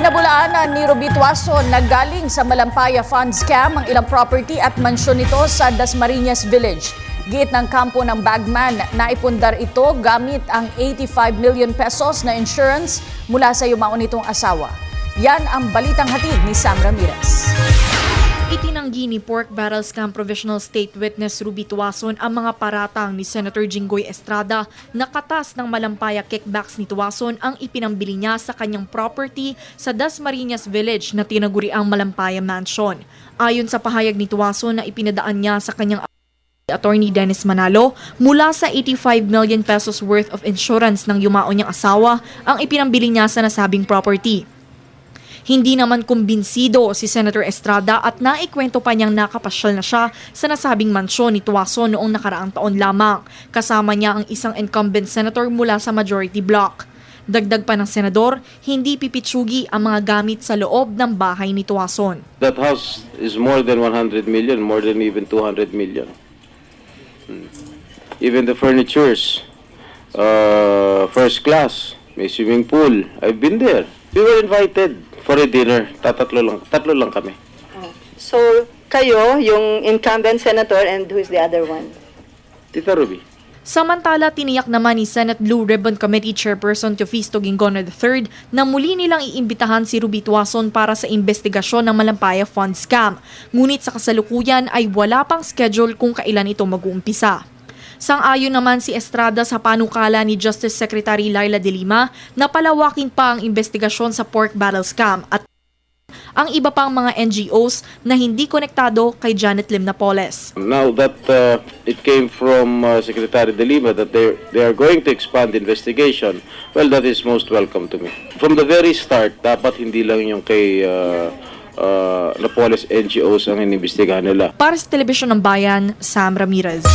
Pinabulaanan ni Ruby Tuason na galing sa Malampaya Fund Scam ang ilang property at mansyon nito sa Dasmariñas Village. Giit ng kampo ng Bagman, naipundar ito gamit ang 85 million pesos na insurance mula sa yumaon nitong asawa. Yan ang balitang hatid ni Sam Ramirez. Itinanggi ni Pork Barrel Scam Provisional State Witness Ruby Tuason ang mga paratang ni Senator Jinggoy Estrada na katas ng Malampaya kickbacks ni Tuason ang ipinambili niya sa kanyang property sa Dasmariñas Village na tinaguriang Malampaya Mansion. Ayon sa pahayag ni Tuason na ipinadaan niya sa kanyang Attorney Dennis Manalo, mula sa 85 million pesos worth of insurance ng yumaon niyang asawa ang ipinambili niya sa nasabing property. Hindi naman kumbinsido si Senator Estrada at naikwento pa niyang nakapasyal na siya sa nasabing mansyon ni Tuason noong nakaraang taon lamang. Kasama niya ang isang incumbent senator mula sa majority bloc. Dagdag pa ng senador, hindi pipitsugi ang mga gamit sa loob ng bahay ni Tuason. That house is more than 100 million, more than even 200 million. Even the furnitures, first class, may swimming pool. I've been there. We were invited for a dinner. Tatlo lang kami. So, kayo, yung incumbent senator, and who's the other one? Tita Ruby. Samantala, tiniyak naman ni Senate Blue Ribbon Committee Chairperson Teofisto Gingono III na muli nilang iimbitahan si Ruby Tuason para sa investigasyon ng Malampaya Fund Scam. Ngunit sa kasalukuyan ay wala pang schedule kung kailan ito mag-uumpisa. Sang-ayon naman si Estrada sa panukala ni Justice Secretary Laila De Lima na palawakin pa ang investigasyon sa pork barrel scam at ang iba pang mga NGOs na hindi konektado kay Janet Lim Napoles. Now that it came from Secretary De Lima that they are going to expand investigation, well, that is most welcome to me. From the very start, dapat hindi lang yung kay Napoles NGOs ang inimbestigahan nila. Para sa Telebisyon ng Bayan, Sam Ramirez.